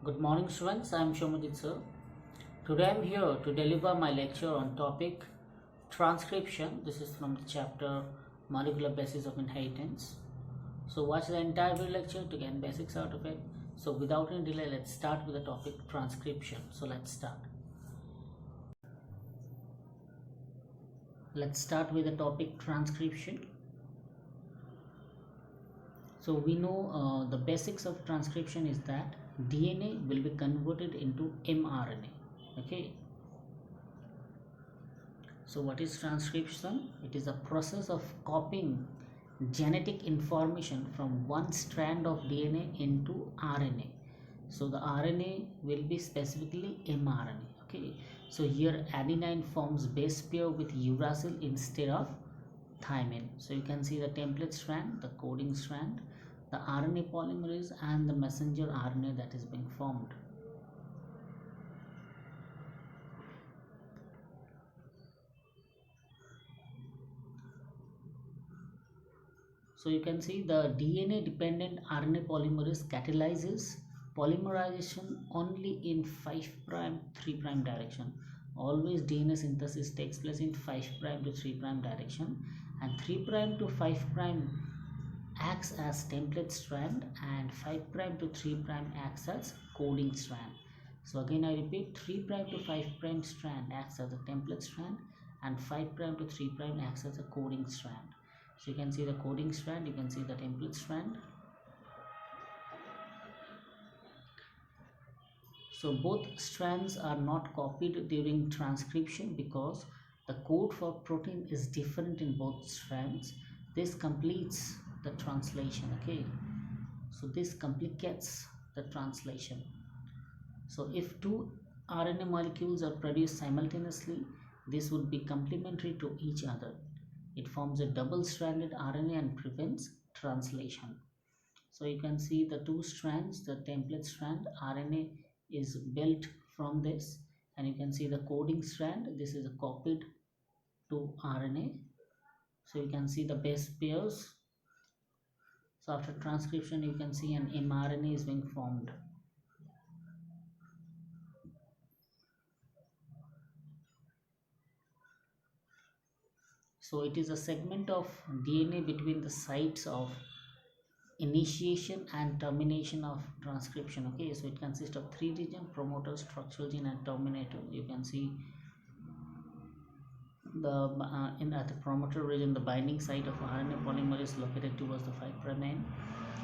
Good morning students, I am Shomajit sir. Today I am here to deliver my lecture on topic transcription. This is from the chapter Molecular Basis of Inheritance. So watch the entire video lecture to gain basics out of it. So without any delay, let's start with the topic transcription. So let's start. Let's start with the topic transcription. So we know the basics of transcription is that DNA will be converted into mRNA. Okay. So what is transcription? It is a process of copying genetic information from one strand of DNA into RNA. So the RNA will be specifically mRNA. Okay. So here adenine forms base pair with uracil instead of thymine. So you can see the template strand, the coding strand, the RNA polymerase and the messenger RNA that is being formed. So you can see the DNA dependent RNA polymerase catalyzes polymerization only in 5' 3' direction. Always DNA synthesis takes place in 5' to 3' direction, and 3' to 5' acts as template strand and 5' to 3' acts as coding strand. So again I repeat, 3' to 5' strand acts as a template strand and 5' to 3' acts as a coding strand. So you can see the coding strand, you can see the template strand. So both strands are not copied during transcription because the code for protein is different in both strands. This completes the translation. Okay, so this complicates the translation. So if two RNA molecules are produced simultaneously, this would be complementary to each other. It forms a double-stranded RNA and prevents translation. So you can see the two strands, the template strand, RNA is built from this, and you can see the coding strand, this is copied to RNA. So you can see the base pairs. So after transcription, you can see an mRNA is being formed. So it is a segment of DNA between the sites of initiation and termination of transcription. Okay, so it consists of three regions: promoter, structural gene and terminator. You can see the at the promoter region, the binding site of RNA polymer is located towards the 5' end,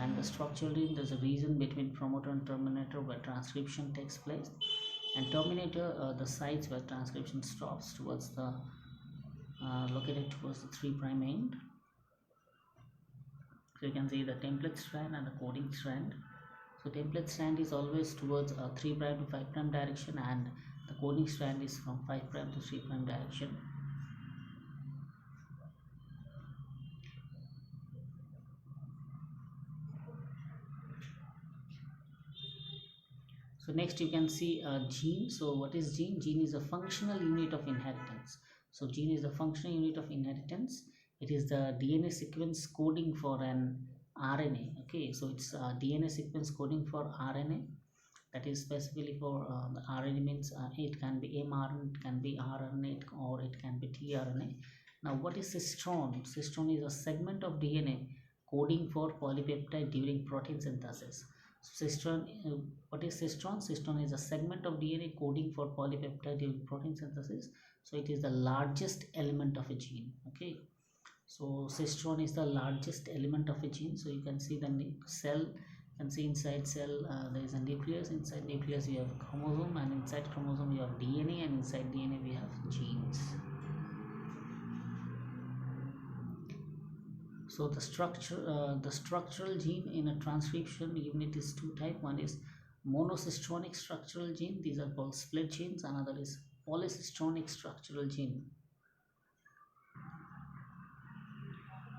and the structural gene, there's a region between promoter and terminator where transcription takes place, and terminator, the sites where transcription stops towards the located towards the 3' end. So you can see the template strand and the coding strand. So template strand is always towards 3' to 5' direction, and the coding strand is from 5' to 3' direction. So next you can see a gene. So what is gene? Gene is a functional unit of inheritance. So gene is the functional unit of inheritance. It is the DNA sequence coding for an RNA. Okay, so it's DNA sequence coding for RNA. That is specifically for the RNA means it can be mRNA, it can be RNA, or it can be tRNA. Now what is cistron? Cistron is a segment of DNA coding for polypeptide during protein synthesis. So cistron, what is cistron? Cistron is a segment of DNA coding for polypeptide during protein synthesis. So it is the largest element of a gene. Okay, so cistron is the largest element of a gene. So you can see the cell, you can see inside cell there is a nucleus. Inside nucleus we have a chromosome, and inside chromosome we have DNA, and inside DNA we have genes. So the structural gene in a transcription unit is two type. One is monocistronic structural gene, these are called split genes. Another is polycistronic structural gene.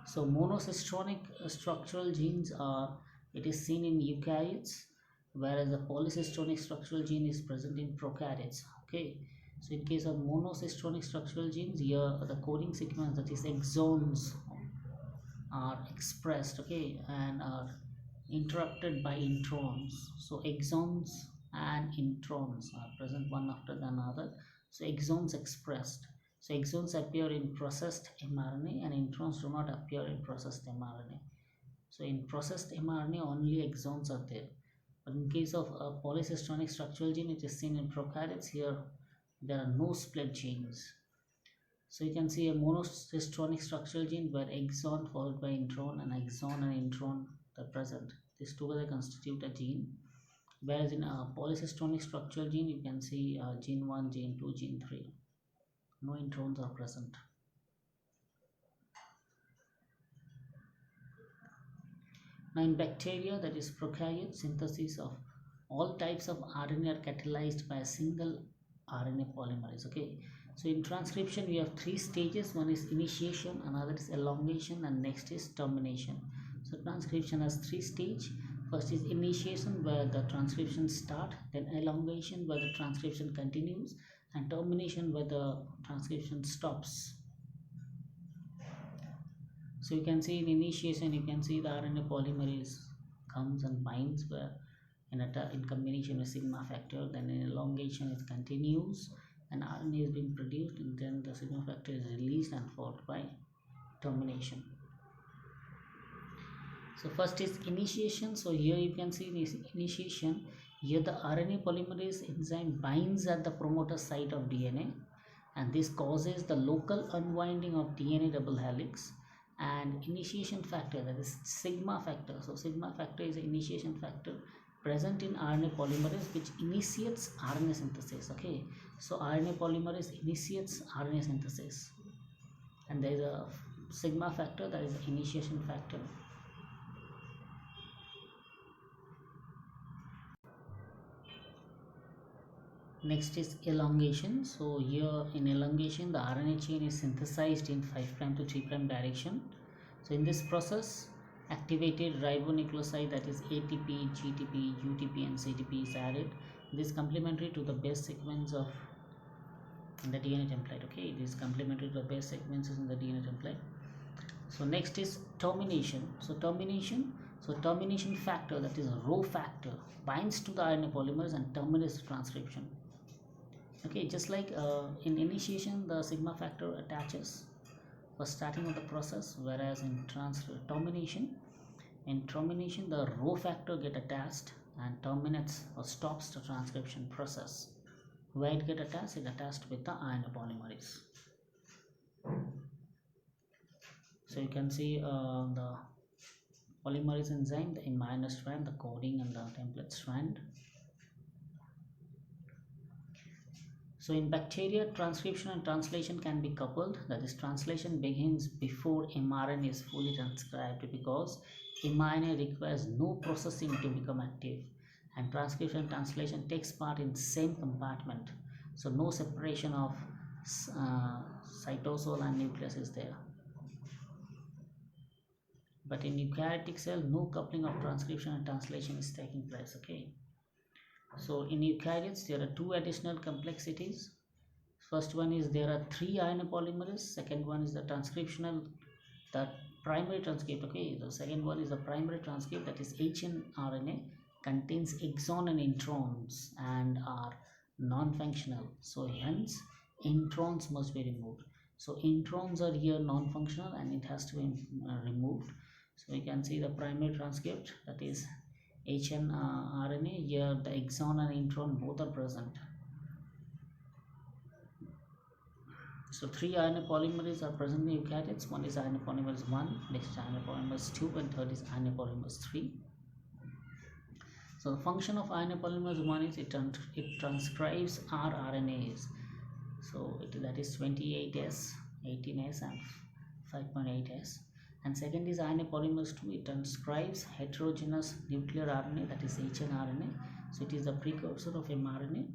So monocistronic structural genes are, it is seen in eukaryotes, whereas the polycistronic structural gene is present in prokaryotes. Okay, so in case of monocistronic structural genes, here the coding sequence, that is exons, are expressed, okay, and are interrupted by introns. So exons and introns are present one after the another. So exons expressed. So exons appear in processed mRNA and introns do not appear in processed mRNA. So in processed mRNA only exons are there. But in case of a polycistronic structural gene, it is seen in prokaryotes. Here there are no split genes. So you can see a monocistronic structural gene where exon followed by intron and exon and intron are present. These together constitute a gene. Whereas in a polycistronic structural gene, you can see gene 1, gene 2, gene 3. No introns are present. Now in bacteria, that is prokaryote, synthesis of all types of RNA are catalyzed by a single RNA polymerase. Okay, so in transcription we have three stages. One is initiation, another is elongation, and next is termination. So transcription has three stages. First is initiation, where the transcription start, then elongation, where the transcription continues, and termination, where the transcription stops. So you can see in initiation, you can see the RNA polymerase comes and binds where in combination with sigma factor. Then in elongation it continues and RNA is being produced, and then the sigma factor is released and followed by termination. So first is initiation. So here you can see this initiation. Here the RNA polymerase enzyme binds at the promoter site of DNA, and this causes the local unwinding of DNA double helix. And initiation factor, that is sigma factor. So sigma factor is an initiation factor present in RNA polymerase which initiates RNA synthesis. Okay, so RNA polymerase initiates RNA synthesis, and there is a sigma factor, that is the initiation factor. Next is elongation. So here in elongation, the RNA chain is synthesized in 5' to 3' direction. So in this process, activated ribonucleoside, that is ATP, GTP, UTP and CTP is added. This is complementary to the base sequence of the DNA template. Okay, this is complementary to the base sequences in the DNA template. So next is termination. So termination factor, that is a Rho factor, binds to the RNA polymers and terminates the transcription. Okay, just like in initiation the sigma factor attaches for starting of the process, whereas in termination the Rho factor get attached and terminates or stops the transcription process. Where it get attached? It attached with the RNA polymerase. So you can see the polymerase enzyme, the minor strand, the coding and the template strand. So in bacteria, transcription and translation can be coupled. That is, translation begins before mRNA is fully transcribed because mRNA requires no processing to become active, and transcription and translation takes part in same compartment. So no separation of cytosol and nucleus is there. But in eukaryotic cell, no coupling of transcription and translation is taking place. Okay. So in eukaryotes, there are two additional complexities. First one is there are three RNA polymerases. Second one is the primary transcript. Okay, the second one is the primary transcript, that is hnRNA, contains exon and introns and are non-functional. So hence introns must be removed. So introns are here non-functional and it has to be removed. So you can see the primary transcript, that is hnRNA. Here the exon and intron both are present. So three RNA polymerases are present in eukaryotes. One is RNA polymerase 1, next is RNA polymerase 2, and third is RNA polymerase 3. So the function of RNA polymerase 1 is it transcribes rRNAs. So that is 28S, 18S and 5.8S. And second is RNA polymerase 2, it transcribes heterogeneous nuclear RNA, that is hnRNA. So it is the precursor of mRNA.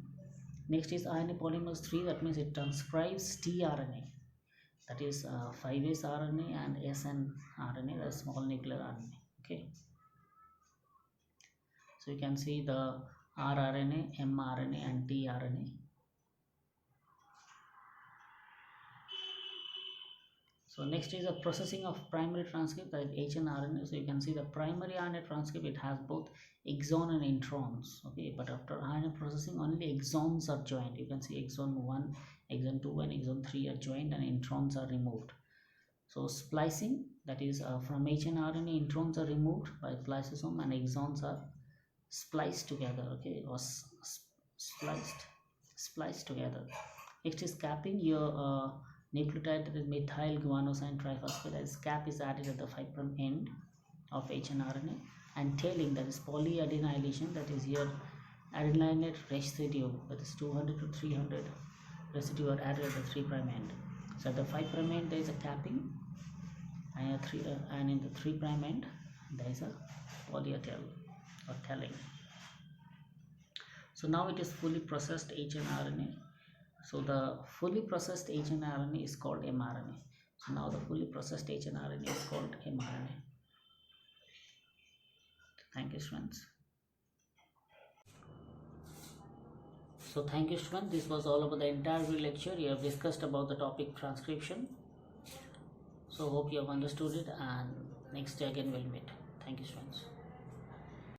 Next is RNA polymerase 3, that means it transcribes tRNA, that is 5S RNA and SN RNA, the small nuclear RNA. Okay. So you can see the rRNA, mRNA and tRNA. So next is the processing of primary transcript, that is hnRNA. So you can see the primary RNA transcript, it has both exon and introns. Okay, but after RNA processing, only exons are joined. You can see exon 1, exon 2 and exon 3 are joined and introns are removed. So splicing, that is from hnRNA, introns are removed by spliceosome and exons are spliced together. Okay, or spliced together. Next is capping. Your nucleotide, that is methyl guanosine triphosphate, cap is added at the 5' end of hnRNA, and tailing, that is polyadenylation, that is here adenylate residue, that is 200 to 300 residue are added at the 3' end. So at the 5' end there is a capping, and in the 3' end there is a polyattel or telling. So now it is fully processed hnRNA. So the fully processed hnRNA is called mRNA. So now the fully processed hnRNA is called mRNA. Thank you, students. So thank you, students. This was all about the entire lecture. You have discussed about the topic transcription. So hope you have understood it, and next day again we'll meet. Thank you, students.